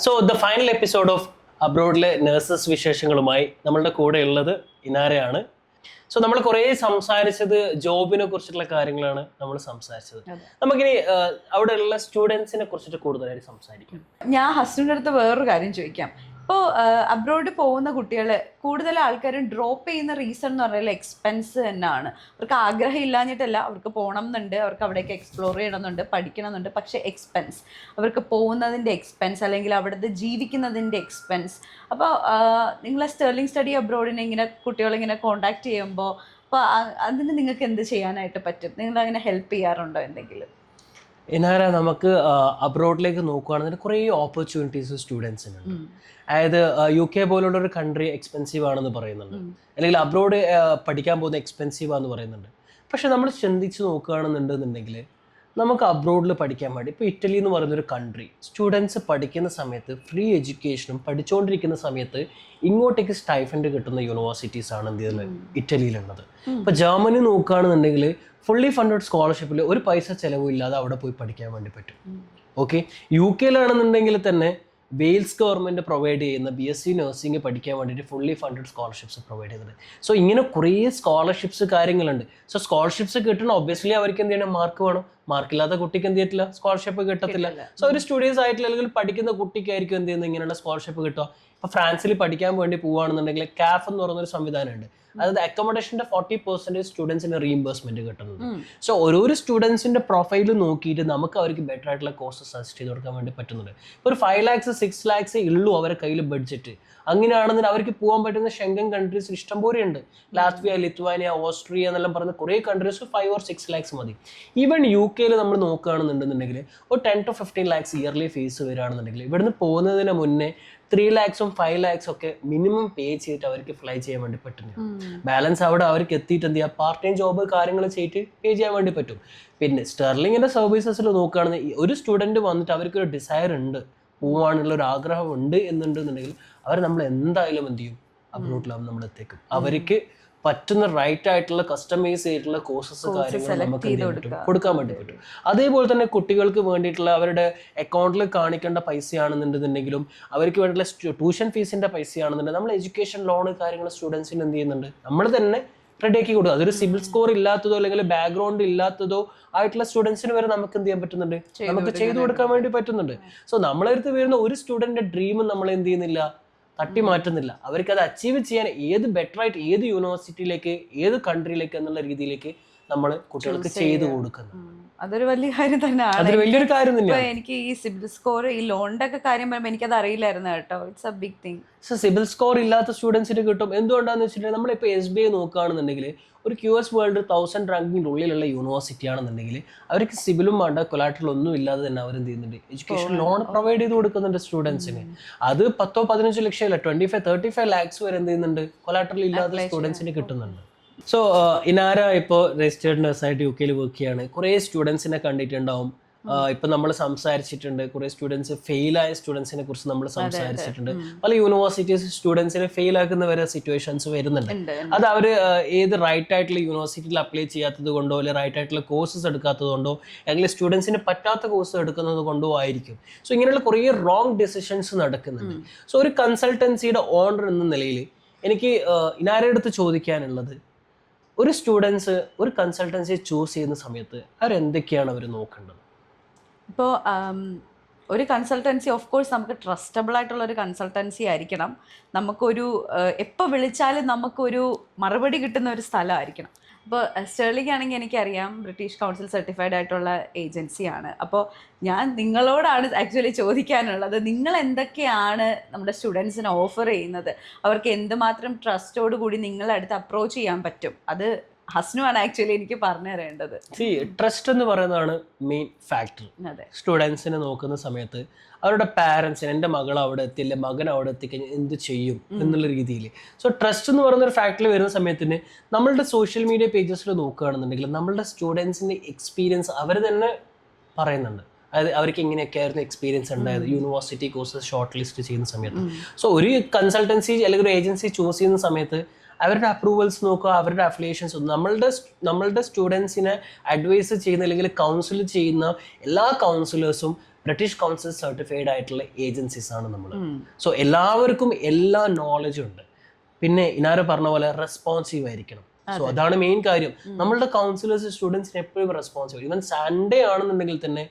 So the final episode of അബ്രോഡിലെ nurses വിശേഷങ്ങളുമായി നമ്മളുടെ കൂടെ ഉള്ളത് ഇനാരയാണ്. സോ നമ്മൾ കുറേ സംസാരിച്ചത് ജോബിനെ കുറിച്ചിട്ടുള്ള കാര്യങ്ങളാണ് നമ്മൾ സംസാരിച്ചത്. നമുക്കിനി അവിടെയുള്ള സ്റ്റുഡൻസിനെ കുറിച്ചിട്ട് കൂടുതലായിട്ട് സംസാരിക്കാം. ഞാൻ ഹസ്ബൻഡിൻ്റെ അടുത്ത് വേറൊരു കാര്യം ചോദിക്കാം. ഇപ്പോൾ അബ്രോഡ് പോകുന്ന കുട്ടികൾ കൂടുതൽ ആൾക്കാരും ഡ്രോപ്പ് ചെയ്യുന്ന റീസൺ എന്ന് പറഞ്ഞാൽ എക്സ്പെൻസ് തന്നെയാണ്. അവർക്ക് ആഗ്രഹം ഇല്ലാഞ്ഞിട്ടല്ല, അവർക്ക് പോകണം എന്നുണ്ട്, അവർക്ക് അവിടേക്ക് എക്സ്പ്ലോർ ചെയ്യണമെന്നുണ്ട്, പഠിക്കണം എന്നുണ്ട്. പക്ഷേ എക്സ്പെൻസ്, അവർക്ക് പോകുന്നതിൻ്റെ എക്സ്പെൻസ് അല്ലെങ്കിൽ അവിടുത്തെ ജീവിക്കുന്നതിൻ്റെ എക്സ്പെൻസ്. അപ്പോൾ നിങ്ങളെ സ്റ്റെർലിംഗ് സ്റ്റഡി അബ്രോഡിനെ ഇങ്ങനെ കുട്ടികളിങ്ങനെ കോൺടാക്ട് ചെയ്യുമ്പോൾ അപ്പോൾ അതിന് നിങ്ങൾക്ക് എന്ത് ചെയ്യാനായിട്ട് പറ്റും? നിങ്ങളങ്ങനെ ഹെൽപ്പ് ചെയ്യാറുണ്ടോ എന്തെങ്കിലും? ഇനാര, നമുക്ക് അബ്രോഡിലേക്ക് നോക്കുകയാണെങ്കിൽ കുറേ ഓപ്പർച്യൂണിറ്റീസ് സ്റ്റുഡൻസിനുണ്ട്. അതായത് UK പോലുള്ള ഒരു കൺട്രി എക്സ്പെൻസീവ് ആണെന്ന് പറയുന്നുണ്ട്, അല്ലെങ്കിൽ അബ്രോഡ് പഠിക്കാൻ പോകുന്ന എക്സ്പെൻസീവ് ആണെന്ന് പറയുന്നുണ്ട്. പക്ഷെ നമ്മൾ ചിന്തിച്ച് നോക്കുകയാണെന്നുണ്ടെന്നുണ്ടെങ്കിൽ നമുക്ക് അബ്രോഡിൽ പഠിക്കാൻ വേണ്ടി ഇപ്പോൾ ഇറ്റലി എന്ന് പറയുന്നൊരു കൺട്രി സ്റ്റുഡൻസ് പഠിക്കുന്ന സമയത്ത് ഫ്രീ എഡ്യൂക്കേഷനും പഠിച്ചുകൊണ്ടിരിക്കുന്ന സമയത്ത് ഇങ്ങോട്ടേക്ക് സ്റ്റൈഫൻഡ് കിട്ടുന്ന യൂണിവേഴ്സിറ്റീസ് ആണ് എന്ത് ചെയ്യുന്നത് ഇറ്റലിയിലുള്ളത്. ഇപ്പോൾ ജർമ്മനി നോക്കുകയാണെന്നുണ്ടെങ്കിൽ ഫുള്ളി ഫണ്ടഡ് സ്കോളർഷിപ്പിൽ ഒരു പൈസ ചിലവില്ലാതെ അവിടെ പോയി പഠിക്കാൻ വേണ്ടി പറ്റും. ഓക്കെ, UK തന്നെ വെയിൽസ് ഗവൺമെൻറ് പ്രൊവൈഡ് ചെയ്യുന്ന BSc നഴ്സിംഗ് പഠിക്കാൻ വേണ്ടിയിട്ട് ഫുള്ളി ഫണ്ടഡ് സ്കോളർഷിപ്സ് പ്രൊവൈഡ് ചെയ്യുന്നുണ്ട്. സോ ഇങ്ങനെ കുറേ സ്കോളർഷിപ്സ് കാര്യങ്ങളുണ്ട്. സോ സ്കോളർഷിപ്സ് കിട്ടണം, ഒബ്വിയസ്ലി അവർക്ക് എന്ത് ചെയ്യണം, മാർക്ക് വേണം. മാർക്കില്ലാത്ത കുട്ടിക്ക് എന്ത് ചെയ്യത്തില്ല, സ്കോളർഷിപ്പ് കിട്ടത്തില്ല. സോ ഒരു സ്റ്റുഡൻസ് ആയിട്ടുള്ള അല്ലെങ്കിൽ പഠിക്കുന്ന കുട്ടിക്കായിരിക്കും എന്ത് ചെയ്യുന്നത് ഇങ്ങനെയുള്ള സ്കോളർഷിപ്പ് കിട്ടുക. ഇപ്പോൾ ഫ്രാൻസിൽ പഠിക്കാൻ വേണ്ടി പോവുകയാണെന്നുണ്ടെങ്കിൽ CAF എന്ന് പറയുന്നൊരു സംവിധാനമുണ്ട്. അതായത് അക്കോമഡേഷൻ്റെ 40% സ്റ്റുഡൻസിന് റീഇംബേഴ്സ്മെന്റ് കിട്ടുന്നത്. സോ ഓരോരോ സ്റ്റുഡൻസിന്റെ പ്രൊഫൈൽ നോക്കിയിട്ട് നമുക്ക് അവർക്ക് ബെറ്റർ ആയിട്ടുള്ള കോഴ്സ് സജസ്റ്റ് ചെയ്ത് കൊടുക്കാൻ വേണ്ടി പറ്റുന്നുണ്ട്. ഇപ്പോൾ ഒരു 5 lakhs 6 lakhs ഉള്ളൂ അവരുടെ കയ്യിൽ ബഡ്ജറ്റ്. അങ്ങനെയാണെന്നുണ്ടെങ്കിൽ അവർക്ക് പോകാൻ പറ്റുന്ന ഷെങ്കൻ കൺട്രീസ് ഇഷ്ടംപോലെ ഉണ്ട്. ലാത്വിയ, ലിത്വാനിയ, ഓസ്ട്രിയ എന്നെല്ലാം പറയുന്ന കുറേ കൺട്രീസ് 5 or 6 lakhs മതി. ഈവൻ UK നമ്മൾ നോക്കുകയാണെന്നുണ്ടെന്നുണ്ടെങ്കിൽ ഒരു 10 to 15 lakhs ഇയർലി ഫീസ് വരികയാണെന്നുണ്ടെങ്കിൽ ഇവിടുന്ന് പോകുന്നതിന് മുന്നേ 3 lakhs 5 lakhs ഒക്കെ മിനിമം പേ ചെയ്തിട്ട് അവർക്ക് ഫ്ലൈ ചെയ്യാൻ വേണ്ടി പറ്റുന്നു. ബാലൻസ് അവിടെ അവർക്ക് എത്തിയിട്ട് എന്ത് ചെയ്യുക, പാർട്ട് ടൈം ജോബ് കാര്യങ്ങൾ ചെയ്തിട്ട് പേ ചെയ്യാൻ വേണ്ടി പറ്റും. പിന്നെ സ്റ്റെർലിങ്ങിൻ്റെ സർവീസസിൽ നോക്കുകയാണെങ്കിൽ ഒരു സ്റ്റുഡൻറ്റ് വന്നിട്ട് അവർക്കൊരു ഡിസയർ ഉണ്ട്, പോവാനുള്ള ഒരു ആഗ്രഹം ഉണ്ട് എന്നുണ്ടെന്നുണ്ടെങ്കിൽ അവർ നമ്മൾ എന്തായാലും എന്ത് ചെയ്യും, അബ്രോഡിലാവും നമ്മൾ എത്തിക്കും. അവർക്ക് പറ്റുന്ന റൈറ്റ് ആയിട്ടുള്ള കസ്റ്റമൈസ് ചെയ്തിട്ടുള്ള കോഴ്സസ് കാര്യങ്ങൾ നമുക്ക് കൊടുക്കാൻ വേണ്ടി പറ്റും. അതേപോലെ തന്നെ കുട്ടികൾക്ക് വേണ്ടിയിട്ടുള്ള അവരുടെ അക്കൗണ്ടിൽ കാണിക്കേണ്ട പൈസയാണെന്നുണ്ടെന്നുണ്ടെങ്കിലും അവർക്ക് വേണ്ടിയിട്ടുള്ള ട്യൂഷൻ ഫീസിന്റെ പൈസയാണെന്നുണ്ടെങ്കിൽ നമ്മൾ എഡ്യൂക്കേഷൻ ലോൺ കാര്യങ്ങൾ സ്റ്റുഡൻസിന് എന്ത് ചെയ്യുന്നുണ്ട്, നമ്മൾ തന്നെ റെഡിയാക്കി കൊടുക്കുക. അതൊരു സിവിൽ സ്കോർ ഇല്ലാത്തതോ അല്ലെങ്കിൽ ബാക്ക്ഗ്രൗണ്ട് ഇല്ലാത്തതോ ആയിട്ടുള്ള സ്റ്റുഡൻസിന് വരെ നമുക്ക് എന്ത് ചെയ്യാൻ പറ്റുന്നുണ്ട്, നമുക്ക് ചെയ്തു കൊടുക്കാൻ വേണ്ടി പറ്റുന്നുണ്ട്. സോ നമ്മളടുത്ത് വരുന്ന ഒരു സ്റ്റുഡന്റിന്റെ ഡ്രീം നമ്മൾ എന്ത് ചെയ്യുന്നില്ല, തട്ടി മാറ്റുന്നില്ല. അവർക്ക് അത് അച്ചീവ് ചെയ്യാൻ ഏത് ബെറ്റർ ആയിട്ട് ഏത് യൂണിവേഴ്സിറ്റിയിലേക്ക് ഏത് കൺട്രിയിലേക്ക് എന്നുള്ള രീതിയിലേക്ക് നമ്മൾ കുട്ടികൾക്ക് ചെയ്തു കൊടുക്കുന്നു. അതൊരു വലിയ കാര്യം തന്നെയാണ്. അതൊരു വലിയൊരു കാര്യം തന്നെയാണ്. എനിക്ക് ഈ സിബിൽ സ്കോർ ഈ ലോണിന്റെ ഒക്കെ കാര്യം പറയുമ്പോൾ എനിക്കത് അറിയില്ലായിരുന്നു കേട്ടോ. It's a big thing. So CIBIL score ഇല്ലാത്ത സ്റ്റുഡൻസിന് കിട്ടും. എന്തുകൊണ്ടാന്ന് വെച്ചിട്ടുണ്ടെങ്കിൽ നമ്മളിപ്പോൾ SBI നോക്കുകയാണെന്നുണ്ടെങ്കിൽ ഒരു QS വേൾഡ് 1000 റാങ്കിങ്ങിൻ്റെ ഉള്ളിലുള്ള യൂണിവേഴ്സിറ്റി ആണെന്നുണ്ടെങ്കിൽ അവർക്ക് സിബിലും വേണ്ട കൊലാട്രൽ ഒന്നും ഇല്ലാതെ തന്നെ അവർ എന്ത് ചെയ്യുന്നുണ്ട്, എഡ്യൂക്കേഷൻ ലോൺ പ്രൊവൈഡ് ചെയ്ത് കൊടുക്കുന്നുണ്ട് സ്റ്റുഡൻസിന്. അത് 10-15 ലക്ഷം അല്ല, 25-35 lakhs വരെ എന്ത് ചെയ്യുന്നുണ്ട്, കൊലാട്രൽ ഇല്ലാതെ സ്റ്റുഡൻസിന് കിട്ടുന്നുണ്ട്. സോ ഇനാര ഇപ്പോൾ രജിസ്റ്റേർഡ് നഴ്സായിട്ട് UK വർക്ക് ചെയ്യാണ്. കുറേ സ്റ്റുഡൻസിനെ കണ്ടിട്ടുണ്ടാവും. ഇപ്പം നമ്മൾ സംസാരിച്ചിട്ടുണ്ട്, കുറേ സ്റ്റുഡൻസ് ഫെയിലായ സ്റ്റുഡൻസിനെ കുറിച്ച് നമ്മൾ സംസാരിച്ചിട്ടുണ്ട്. പല യൂണിവേഴ്സിറ്റീസ് സ്റ്റുഡൻസിനെ ഫെയിൽ ആക്കുന്ന വരെ സിറ്റുവേഷൻസ് വരുന്നുണ്ട്. അത് അവർ ഏത് റൈറ്റ് ആയിട്ടുള്ള യൂണിവേഴ്സിറ്റിയിൽ അപ്ലൈ ചെയ്യാത്തത് കൊണ്ടോ അല്ലെങ്കിൽ റൈറ്റ് ആയിട്ടുള്ള കോഴ്സസ് എടുക്കാത്തത് കൊണ്ടോ അല്ലെങ്കിൽ സ്റ്റുഡൻസിന് പറ്റാത്ത കോഴ്സ് എടുക്കുന്നത് കൊണ്ടോ ആയിരിക്കും. സോ ഇങ്ങനെയുള്ള കുറേ റോങ് ഡിസിഷൻസ് നടക്കുന്നുണ്ട്. സോ ഒരു കൺസൾട്ടൻസിയുടെ ഓണർ എന്ന നിലയിൽ എനിക്ക് ഇനാരുടെ അടുത്ത് ചോദിക്കാനുള്ളത്, ഒരു സ്റ്റുഡൻസ് ഒരു കൺസൾട്ടൻസി ചൂസ് ചെയ്യുന്ന സമയത്ത് അവരെന്തൊക്കെയാണ് അവർ നോക്കേണ്ടത്? ഇപ്പോൾ ഒരു കൺസൾട്ടൻസി ഓഫ് കോഴ്സ് നമുക്ക് ട്രസ്റ്റബിൾ ആയിട്ടുള്ള ഒരു കൺസൾട്ടൻസി ആയിരിക്കണം. നമുക്കൊരു എപ്പോൾ വിളിച്ചാലും നമുക്കൊരു മറുപടി കിട്ടുന്ന ഒരു സ്ഥലമായിരിക്കണം. ഇപ്പോൾ സ്റ്റെർലിംഗ് ആണെങ്കിൽ എനിക്കറിയാം ബ്രിട്ടീഷ് കൗൺസിൽ സർട്ടിഫൈഡ് ആയിട്ടുള്ള ഏജൻസിയാണ്. അപ്പോൾ ഞാൻ നിങ്ങളോടാണ് ആക്ച്വലി ചോദിക്കാനുള്ളത്, നിങ്ങൾ എന്തൊക്കെയാണ് നമ്മുടെ സ്റ്റുഡൻസിന് ഓഫർ ചെയ്യുന്നത്? അവർക്ക് എന്തുമാത്രം ട്രസ്റ്റോട് കൂടി നിങ്ങളെ അടുത്ത് അപ്രോച്ച് ചെയ്യാൻ പറ്റും? അത് ഹസ്നുവാണ് ആക്ച്വലി എനിക്ക് പറഞ്ഞു തരേണ്ടത്. ട്രസ്റ്റ് എന്ന് പറയുന്നതാണ് മെയിൻ ഫാക്ടർ. സ്റ്റുഡൻസിനെ നോക്കുന്ന സമയത്ത് അവരുടെ പാരൻസിന്, എൻ്റെ മകൾ അവിടെ എത്തിയില്ല, മകൻ അവിടെ എത്തിക്കഴിഞ്ഞാൽ എന്ത് ചെയ്യും എന്നുള്ള രീതിയിൽ. സോ ട്രസ്റ്റ് എന്ന് പറയുന്ന ഒരു ഫാക്ടറിൽ വരുന്ന സമയത്തിന് നമ്മളുടെ സോഷ്യൽ മീഡിയ പേജസിൽ നോക്കുകയാണെന്നുണ്ടെങ്കിൽ നമ്മളുടെ സ്റ്റുഡൻസിൻ്റെ എക്സ്പീരിയൻസ് അവർ തന്നെ പറയുന്നുണ്ട്. അതായത് അവർക്ക് എങ്ങനെയൊക്കെയായിരുന്നു എക്സ്പീരിയൻസ് ഉണ്ടായത് യൂണിവേഴ്സിറ്റി കോഴ്സസ് ഷോർട്ട് ലിസ്റ്റ് ചെയ്യുന്ന സമയത്ത്. സോ ഒരു കൺസൾട്ടൻസി അല്ലെങ്കിൽ ഒരു ഏജൻസി ചൂസ് ചെയ്യുന്ന സമയത്ത് അവരുടെ അപ്രൂവൽസ് നോക്കുക, അവരുടെ അഫിലിയേഷൻസ്, നമ്മളുടെ സ്റ്റുഡൻസിനെ അഡ്വൈസ് ചെയ്യുന്ന അല്ലെങ്കിൽ കൗൺസിൽ ചെയ്യുന്ന എല്ലാ കൗൺസിലേഴ്സും ബ്രിട്ടീഷ് കൗൺസിൽ സർട്ടിഫൈഡ് ആയിട്ടുള്ള ഏജൻസീസ് ആണ് നമ്മൾ. സോ എല്ലാവർക്കും എല്ലാ നോളജും ഉണ്ട്. പിന്നെ ഇനാര പറഞ്ഞ പോലെ റെസ്പോൺസീവ് ആയിരിക്കണം. സോ അതാണ് മെയിൻ കാര്യം. നമ്മളുടെ കൗൺസിലേഴ്സ് സ്റ്റുഡൻസിന് എപ്പോഴും റെസ്പോൺസീവ്. ഈവൻ സൺഡേ ആണെന്നുണ്ടെങ്കിൽ തന്നെ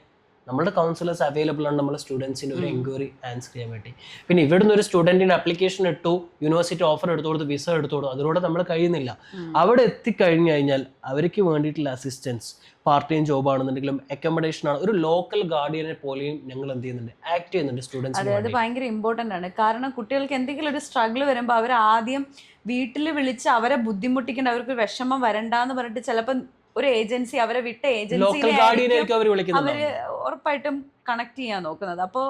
നമ്മുടെ കൗൺസിലേഴ്സ് അവൈലബിൾ ആണ് നമ്മുടെ സ്റ്റുഡൻസിന് ഒരു എൻക്വയറി ആൻസർ ചെയ്യാൻ വേണ്ടി. പിന്നെ ഇവിടുന്ന് ഒരു സ്റ്റുഡൻറ്റിന് ആപ്ലിക്കേഷൻ ഇട്ടു, യൂണിവേഴ്സിറ്റി ഓഫർ എടുത്തു കൊടുത്ത്, വിസ എടുത്തു കൊടുത്തു, അതിലൂടെ നമ്മൾ കഴിയുന്നില്ല. അവിടെ എത്തിക്കഴിഞ്ഞു കഴിഞ്ഞാൽ അവർക്ക് വേണ്ടിയിട്ടുള്ള അസിസ്റ്റൻസ്, പാർട്ട് ടൈം ജോബ് ആണെന്നുണ്ടെങ്കിലും അക്കോമഡേഷൻ ആണ്, ഒരു ലോക്കൽ ഗാർഡിയനെ പോലെയും ഞങ്ങൾ എന്ത് ചെയ്യുന്നുണ്ട്, ആക്ട് ചെയ്യുന്നുണ്ട് സ്റ്റുഡൻസിന്. അത് ഭയങ്കര ഇമ്പോർട്ടൻ്റ് ആണ്. കാരണം കുട്ടികൾക്ക് എന്തെങ്കിലും ഒരു സ്ട്രഗിൾ വരുമ്പോൾ അവർ ആദ്യം വീട്ടിൽ വിളിച്ച് അവരെ ബുദ്ധിമുട്ടിക്കേണ്ട, അവർക്ക് വിഷമം വരണ്ടെന്ന് പറഞ്ഞിട്ട് ചിലപ്പോൾ ഒരു ഏജൻസി, അവരെ വിട്ട ഏജൻസിയിലായിരിക്കും അവര് ഉറപ്പായിട്ടും കണക്ട് ചെയ്യാൻ നോക്കുന്നത്. അപ്പോൾ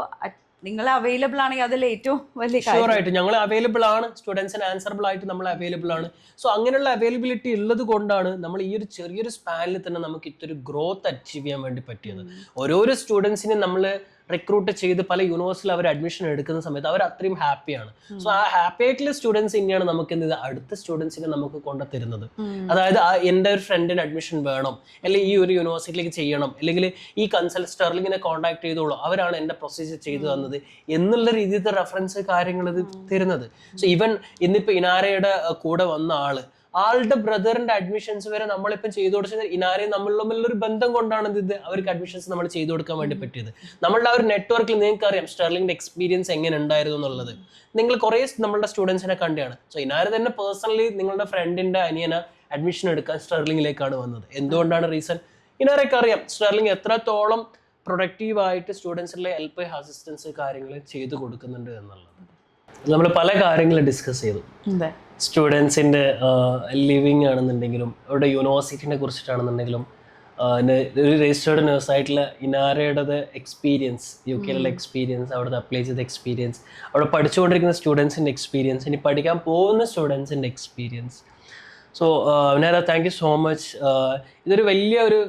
നിങ്ങൾ അവൈലബിൾ ആണെങ്കിൽ അതിൽ ഏറ്റവും വലിയ ഷുവർ ആയിട്ട് ഞങ്ങൾ അവൈലബിൾ ആണ്, സ്റ്റുഡൻസിന് ആൻസറബിൾ ആയിട്ട് നമ്മൾ അവൈലബിൾ ആണ്. സോ അങ്ങനെയുള്ള അവൈലബിലിറ്റി ഉള്ളത് കൊണ്ടാണ് നമ്മൾ ഈ ഒരു ചെറിയൊരു സ്പാനിൽ തന്നെ നമുക്ക് ഇത്രയൊരു ഗ്രോത്ത് അച്ചീവ് ചെയ്യാൻ വേണ്ടി പറ്റിയത്. ഓരോരോ സ്റ്റുഡൻസിനെ നമ്മൾ റിക്രൂട്ട് ചെയ്ത് പല യൂണിവേഴ്സിറ്റിയിൽ അവർ അഡ്മിഷൻ എടുക്കുന്ന സമയത്ത് അവർ അത്രയും ഹാപ്പിയാണ്. സോ ആ ഹാപ്പി ആയിട്ടുള്ള സ്റ്റുഡൻസ് തന്നെയാണ് നമുക്ക് എന്ത് അടുത്ത സ്റ്റുഡൻസിനെ നമുക്ക് കൊണ്ടുതരുന്നത്. അതായത് എൻ്റെ ഒരു ഫ്രണ്ടിന് അഡ്മിഷൻ വേണം, അല്ലെങ്കിൽ ഈ ഒരു യൂണിവേഴ്സിറ്റിയിലേക്ക് ചെയ്യണം, അല്ലെങ്കിൽ ഈ സ്റ്റെർലിങ്ങിനെ കോൺടാക്ട് ചെയ്തോളൂ, അവരാണ് എൻ്റെ പ്രൊസീജിയർ ചെയ്തു തന്നത് എന്നുള്ള രീതിയിലത്തെ റെഫറൻസ് കാര്യങ്ങൾ ഇത് തരുന്നത്. സോ ഈവൻ ഇന്നിപ്പോൾ ഇനാരയുടെ കൂടെ വന്ന ആളുടെ ബ്രദറിന്റെ അഡ്മിഷൻസ് വരെ നമ്മളിപ്പം ചെയ്തു കൊടുത്തത് ഇനാരെയും നമ്മളുള്ളൊരു ബന്ധം കൊണ്ടാണ് ഇത് അവർക്ക് അഡ്മിഷൻസ് നമ്മൾ ചെയ്തു കൊടുക്കാൻ വേണ്ടി പറ്റിയത്. നമ്മളുടെ ആ ഒരു നെറ്റ്വർക്കിൽ നിങ്ങൾക്ക് അറിയാം സ്റ്റെർലിങ്ങിന്റെ എക്സ്പീരിയൻസ് എങ്ങനെ ഉണ്ടായിരുന്നു എന്നുള്ളത്. നിങ്ങൾ കുറേ നമ്മളുടെ സ്റ്റുഡൻസിനെ കണ്ടാണ്. സോ ഇനാരെ തന്നെ പേഴ്സണലി നിങ്ങളുടെ ഫ്രണ്ടിന്റെ അനിയന അഡ്മിഷൻ എടുക്കാൻ സ്റ്റെർലിങ്ങിലേക്കാണ് വന്നത്. എന്തുകൊണ്ടാണ് റീസൺ? ഇനാരൊക്കെ അറിയാം സ്റ്റെർലിംഗ് എത്രത്തോളം പ്രൊഡക്റ്റീവായിട്ട് സ്റ്റുഡൻസിലെ ഹെൽപ്പ്, അസിസ്റ്റൻസ് കാര്യങ്ങൾ ചെയ്തു കൊടുക്കുന്നുണ്ട് എന്നുള്ളത്. നമ്മൾ പല കാര്യങ്ങളും ഡിസ്കസ് ചെയ്തു. സ്റ്റുഡൻസിൻ്റെ ലിവിങ് ആണെന്നുണ്ടെങ്കിലും അവരുടെ യൂണിവേഴ്സിറ്റിനെ കുറിച്ചിട്ടാണെന്നുണ്ടെങ്കിലും ഒരു രജിസ്റ്റേർഡ് നേഴ്സായിട്ടുള്ള ഇനാരയുടെ എക്സ്പീരിയൻസ്, UK എക്സ്പീരിയൻസ്, അവിടുത്തെ അപ്ലൈ ചെയ്ത എക്സ്പീരിയൻസ്, അവിടെ പഠിച്ചുകൊണ്ടിരിക്കുന്ന സ്റ്റുഡൻസിൻ്റെ എക്സ്പീരിയൻസ്, ഇനി പഠിക്കാൻ പോകുന്ന സ്റ്റുഡൻസിൻ്റെ experience. So Inara, thank you so much. ഇതൊരു വലിയ ഒരു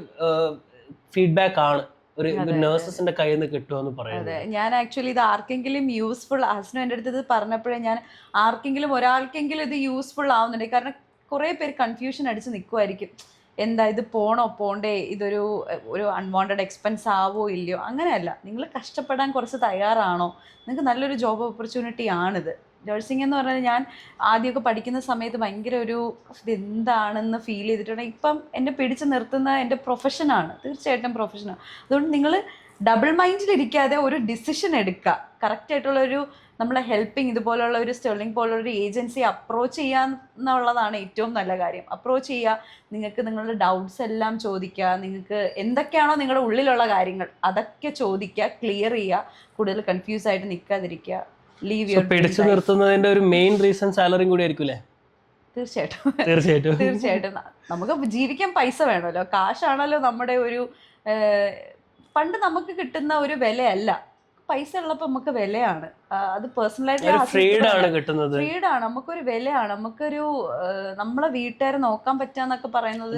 ഫീഡ്ബാക്ക് ആണ് ഒരു നഴ്സസിന്റെ കയ്യിൽ നിന്ന് കിട്ടുമെന്ന് പറയുന്നത്. അതെ, ഞാൻ ആക്ച്വലി ഇത് ആർക്കെങ്കിലും യൂസ്ഫുൾ, ഹസ്ബൻഡ് എൻ്റെ അടുത്ത് ഇത് പറഞ്ഞപ്പോഴേ ഞാൻ ആർക്കെങ്കിലും ഒരാൾക്കെങ്കിലും ഇത് യൂസ്ഫുൾ ആവുന്നുണ്ട്. കാരണം കുറേ പേര് കൺഫ്യൂഷൻ അടിച്ച് നിൽക്കുമായിരിക്കും, എന്താ ഇത് പോണോ പോണ്ടേ, ഇതൊരു അൺവാണ്ടഡ് എക്സ്പെൻസ് ആവോ ഇല്ലയോ. അങ്ങനെയല്ല, നിങ്ങൾ കഷ്ടപ്പെടാൻ കുറച്ച് തയ്യാറാണോ, നിങ്ങൾക്ക് നല്ലൊരു ജോബ് ഓപ്പർച്യൂണിറ്റി ആണിത്. നഴ്സിംഗ് എന്ന് പറഞ്ഞാൽ ഞാൻ ആദ്യമൊക്കെ പഠിക്കുന്ന സമയത്ത് ഭയങ്കര ഒരു ഇതെന്താണെന്ന് ഫീൽ ചെയ്തിട്ടുണ്ട്. ഇപ്പം എന്നെ പിടിച്ച് നിർത്തുന്ന എൻ്റെ പ്രൊഫഷനാണ്, തീർച്ചയായിട്ടും പ്രൊഫഷനാണ്. അതുകൊണ്ട് നിങ്ങൾ ഡബിൾ മൈൻഡിലിരിക്കാതെ ഒരു ഡിസിഷൻ എടുക്കുക. കറക്റ്റായിട്ടുള്ളൊരു നമ്മളെ ഹെൽപ്പിംഗ്, ഇതുപോലുള്ള ഒരു സ്റ്റെർലിംഗ് പോലുള്ള ഒരു ഏജൻസി അപ്രോച്ച് ചെയ്യാന്നുള്ളതാണ് ഏറ്റവും നല്ല കാര്യം. അപ്രോച്ച് ചെയ്യുക, നിങ്ങൾക്ക് നിങ്ങളുടെ ഡൗട്ട്സ് എല്ലാം ചോദിക്കുക, നിങ്ങൾക്ക് എന്തൊക്കെയാണോ നിങ്ങളുടെ ഉള്ളിലുള്ള കാര്യങ്ങൾ അതൊക്കെ ചോദിക്കുക, ക്ലിയർ ചെയ്യുക, കൂടുതൽ കൺഫ്യൂസ് ആയിട്ട് നിൽക്കാതിരിക്കുക. പിടിച്ചു നിർത്തുന്നതിന്റെ ഒരു മെയിൻ റീസൺ സാലറിയും കൂടി ആയിരിക്കും അല്ലേ? തീർച്ചയായിട്ടും നമുക്ക് ജീവിക്കാൻ പൈസ വേണമല്ലോ, കാശാണല്ലോ നമ്മുടെ ഒരു പണ്ട് നമുക്ക് കിട്ടുന്ന ഒരു വിലയല്ല. പൈസ ഉള്ളപ്പോൾ നമുക്ക് വിലയാണ്. അത് പേഴ്സണലായിട്ട് ഫ്രീഡാണ്, നമുക്കൊരു വിലയാണ്, നമുക്കൊരു നമ്മളെ വീട്ടുകാരെ നോക്കാൻ പറ്റാന്നൊക്കെ പറയുന്നത്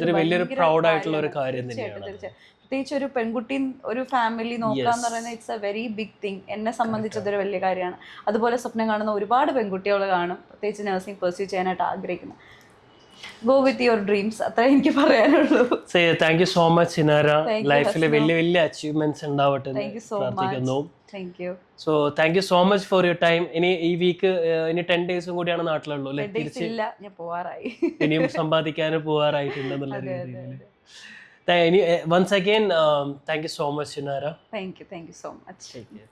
തീർച്ചയായിട്ടും. പ്രത്യേകിച്ച് ഒരു പെൺകുട്ടി ഒരു ഫാമിലി നോക്കാന്ന് പറയുന്നത് it's a very big thing. എന്നെ സംബന്ധിച്ച് അതൊരു വലിയ കാര്യമാണ്. അതുപോലെ സ്വപ്നം കാണുന്ന ഒരുപാട് പെൺകുട്ടികൾ കാണും, പ്രത്യേകിച്ച് നഴ്സിംഗ് പെർസ്യൂ ചെയ്യാനായിട്ട് ആഗ്രഹിക്കുന്നു. ഗോ വിത്ത് യുവർ ഡ്രീംസ്, അത്ര എനിക്ക് പറയാനുള്ളൂ. Thank you so much Inara. ലൈഫിൽ വലിയ വലിയ അച്ചീവ്മെന്റ്സ് ഉണ്ടാവട്ടെ പ്രാർത്ഥിക്കുന്നു. So thank you so much for your time. ഇനി ഈ വീക്ക് ഇനി 10 ഡേയ്സും കൂടിയാണ് നാട്ടിലുള്ളൂ അല്ലേ? ഞാൻ പോവാറായി, ഇനിയും സമ്പാദിക്കാനും പോവാറായിട്ടുണ്ടെന്നുള്ള രീതിയിൽ. Once again, thank you so much, Inara. Thank you so much. Take care.